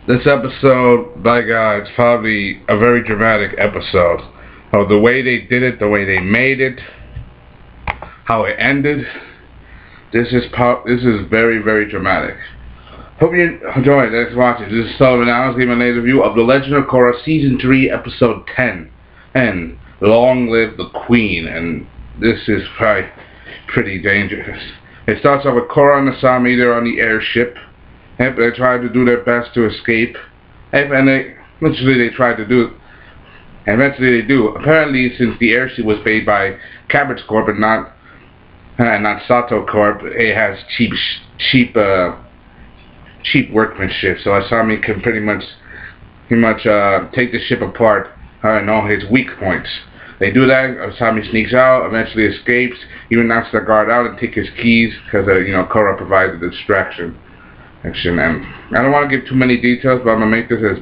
This episode, by God, it's probably a very dramatic episode. The way they did it, the way they made it, how it ended. This is very, very dramatic. Hope you enjoyed. Thanks for watching. This is Sullivan Allen, giving a review of The Legend of Korra, Season 3, Episode 10. And Long Live the Queen. And this is probably pretty dangerous. It starts off with Korra and Asami. They're on the airship. And they try to do their best to escape. And eventually they try to do it. And eventually they do. Apparently, since the airship was made by Cabot Corp and not Sato Corp, it has cheap workmanship. So Asami can pretty much take the ship apart and all his weak points. They do that. Asami sneaks out, eventually escapes, even knocks the guard out and takes his keys because Korra provides the distraction. And I don't want to give too many details, but I'm gonna make this as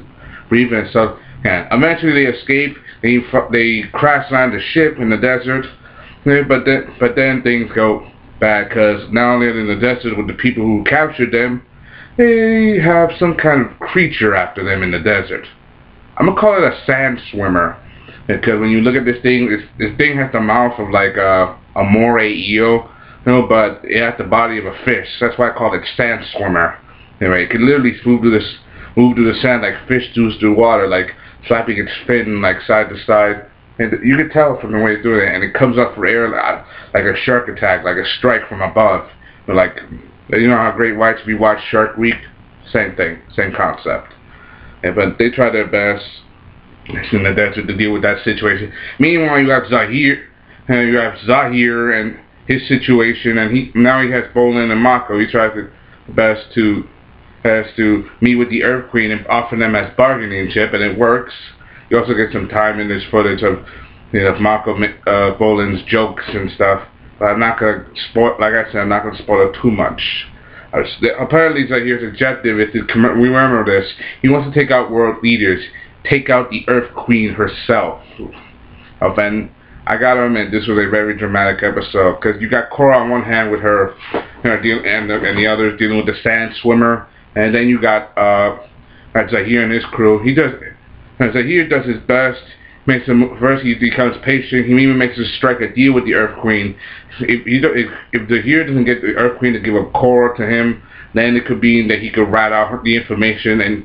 brief as so. Yeah. Eventually they escape. They crash land the ship in the desert. But then things go bad because not only are they in the desert with the people who captured them, they have some kind of creature after them in the desert. I'm gonna call it a sand swimmer because when you look at this thing has the mouth of like a moray eel, but it has the body of a fish. That's why I call it sand swimmer. Anyway, it can literally move through the sand like fish do through water, like flapping its fin like side to side. And you can tell from the way it's doing it, and it comes up for air like a shark attack, like a strike from above. But like, you know how Great Whites we watch Shark Week? Same thing, same concept. But they try their best in the desert to deal with that situation. Meanwhile, you have Zahir, and his situation, and now he has Bolin and Mako. He tries his best to meet with the Earth Queen and offer them as bargaining chip, and it works. You also get some time in this footage of Mako Bolin's jokes and stuff. But I'm not gonna spoil. Like I said, I'm not gonna spoil it too much. Apparently, Zahir's objective is to we remember this. He wants to take out world leaders, take out the Earth Queen herself. And I gotta admit, this was a very dramatic episode because you got Korra on one hand with her, and the others dealing with the sand swimmer, and then you got Zahir and his crew. Zahir does his best. First he becomes patient. He even makes a strike a deal with the Earth Queen. If Zahir doesn't get the Earth Queen to give a Korra to him, then it could be that he could rat out the information and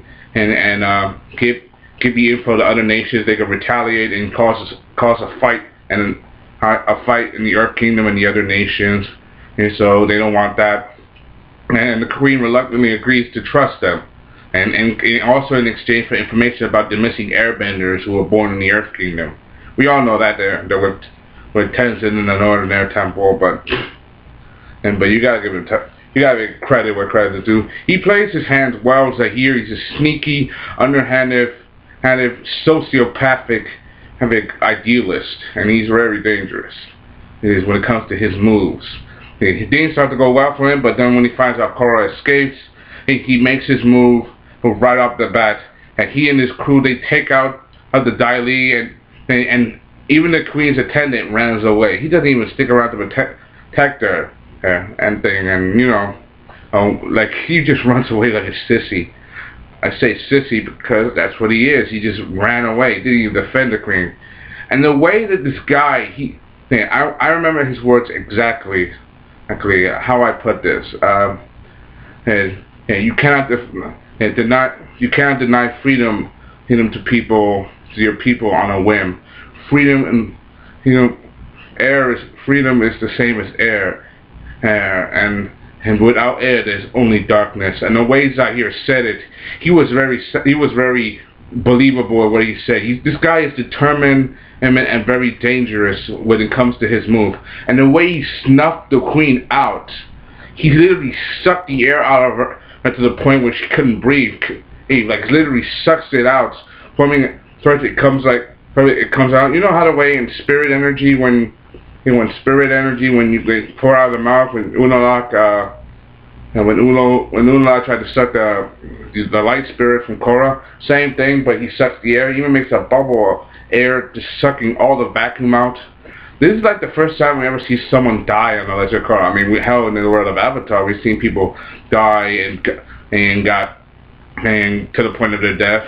give the info to other nations. They could retaliate and cause a fight in the Earth Kingdom and the other nations. And so they don't want that. And the Queen reluctantly agrees to trust them. And also in exchange for information about the missing airbenders who were born in the Earth Kingdom. We all know that they're with Tenzin in the Northern Air Temple, but you gotta give credit where credit is due. He plays his hands well. Zahir, he's a sneaky, underhanded, sociopathic, idealist, and he's very dangerous. When it comes to his moves, things start to go well for him, but then when he finds out Korra escapes, he makes his move right off the bat, and he and his crew, they take out the Dai Li, and even the Queen's attendant runs away. He doesn't even stick around to protect her like he just runs away like a sissy. I say sissy because that's what he is. He just ran away. He didn't even defend the Queen. And the way that this guy, I remember his words exactly how I put this. You cannot deny freedom to your people on a whim. Freedom freedom is the same as air, and without air there's only darkness. And the way Zahir said it, he was very believable at what he said. This guy is determined and very dangerous when it comes to his move. And the way he snuffed the Queen out, he literally sucked the air out of her to the point where she couldn't breathe. He literally sucks it out. It comes out. You know how the way in spirit energy when they pour out of the mouth when Unalaq when Unalaq tried to suck the light spirit from Korra, same thing, but he sucks the air. He even makes a bubble of air, just sucking all the vacuum out. This is like the first time we ever see someone die on the Legend of Korra. I mean, hell, in the world of Avatar, we've seen people die and got and to the point of their death.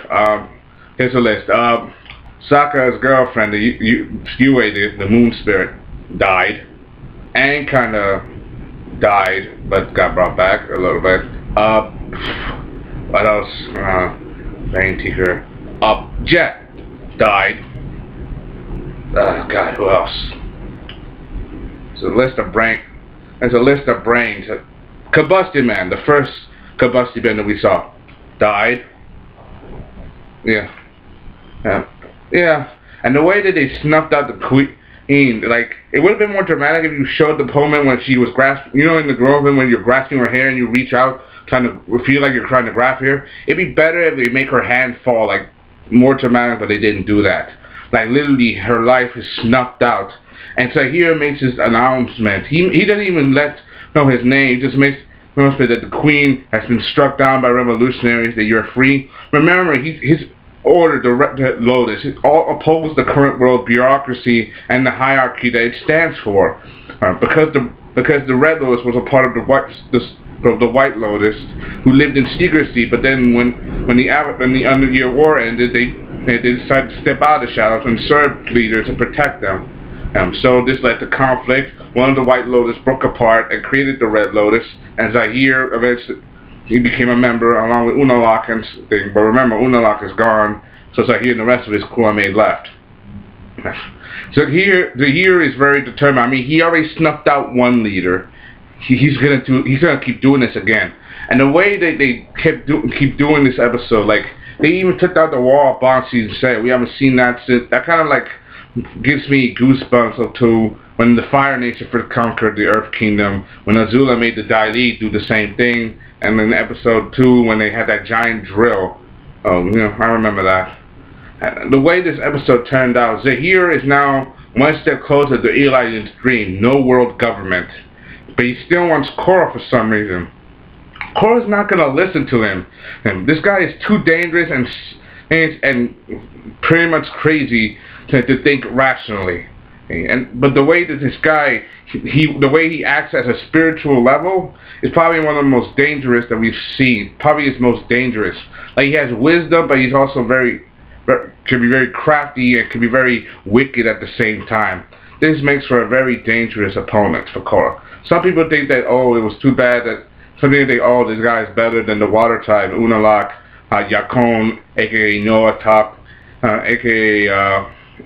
Here's a list. Sokka's girlfriend, the Yue, the moon spirit, died. Aang kind of died, but got brought back a little bit. What else? Brain Teacher. Jet died. God, who else? There's a list of brains. Combustion Man, the first Combustion Man that we saw, died. Yeah. And the way that they snuffed out the queen, like, it would have been more dramatic if you showed the moment when she was grasping, you know, in the Grove, when you're grasping her hair and you reach out, trying to feel like you're trying to grab her. It'd be better if they make her hand fall, like, more dramatic, but they didn't do that. Like, literally, her life is snuffed out. And so here makes his announcement. He doesn't even know his name. He just makes announcement that the queen has been struck down by revolutionaries, that you're free. Remember, his order, the Red Lotus, it all opposed the current world bureaucracy and the hierarchy that it stands for. Because the Red Lotus was a part of the White Lotus, who lived in secrecy. But then when the Underyear War ended, they decided to step out of the shadows and serve leaders and protect them. So this led to conflict. One of the White Lotus broke apart and created the Red Lotus, and Zahir eventually he became a member along with Unalaq and thing. But remember, Unalaq is gone, so Zahir and the rest of his crew left. So here, Zahir is very determined. I mean, he already snuffed out one leader. He's gonna keep doing this again. And the way that they keep doing this episode, like they even took out the wall of Bond season 7. We haven't seen that since. That kind of like gives me goosebumps to when the Fire Nation first conquered the Earth Kingdom, when Azula made the Dai Li do the same thing, and in episode 2 when they had that giant drill. You know, I remember that. And the way this episode turned out, Zahir is now one step closer to Eli's dream, no world government. But he still wants Korra for some reason. Korra's not going to listen to him. And this guy is too dangerous and pretty much crazy to think rationally. But the way that this guy, the way he acts at a spiritual level is probably one of the most dangerous that we've seen. Probably his most dangerous. Like, he has wisdom, but he's also can be very crafty and can be very wicked at the same time. This makes for a very dangerous opponent for Korra. Some people think that, oh, it was too bad that somebody think, oh, this guy is better than the water type, Unalaq, Yakon, aka Noah Top, aka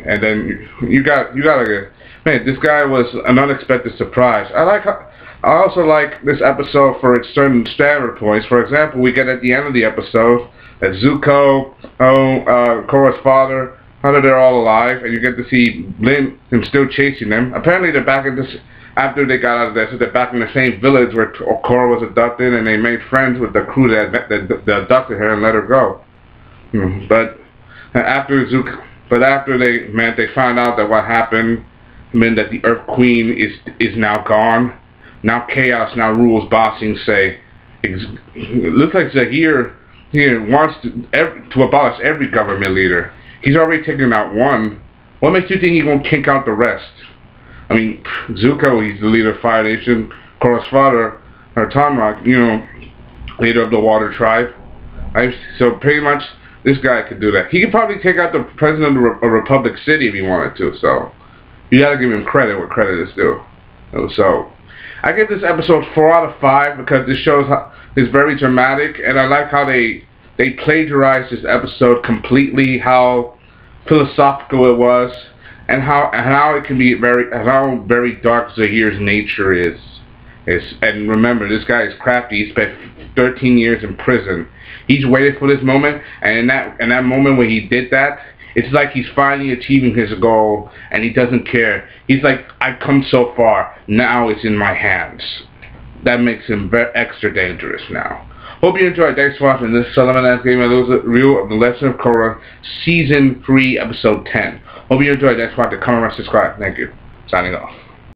and then you got like man, this guy was an unexpected surprise. I also like this episode for its certain standard points. For example, we get at the end of the episode that Zuko, Korra's father, how they're all alive, and you get to see Lin and still chasing them. Apparently they're back in this, after they got out of there, so they're back in the same village where Korra was abducted, and they made friends with the crew that abducted her and let her go. But after they found out that what happened meant that the Earth Queen is now gone. Now chaos now rules Ba Sing Se. It looks like Zahir here wants to abolish every government leader. He's already taken out one. What makes you think he's going to kick out the rest? I mean, Zuko, he's the leader of Fire Nation. Korra's father, or Tomrock, you know, leader of the Water Tribe. So pretty much, this guy could do that. He could probably take out the president of Republic City if he wanted to. So you gotta give him credit where credit is due. So I give this episode 4 out of 5 because this shows how it's very dramatic, and I like how they plagiarized this episode completely, how philosophical it was, and how it can be very dark Zahir's nature is. And remember, this guy is crafty. He spent 13 years in prison. He's waited for this moment, and in that moment when he did that, it's like he's finally achieving his goal, and he doesn't care. He's like, I've come so far, now it's in my hands. That makes him extra dangerous now. Hope you enjoyed. Thanks for watching this Solomon Ass Game review of The Legend of Korra, Season 3, Episode 10. Hope you enjoyed. Thanks for watching. Comment, subscribe. Thank you. Signing off.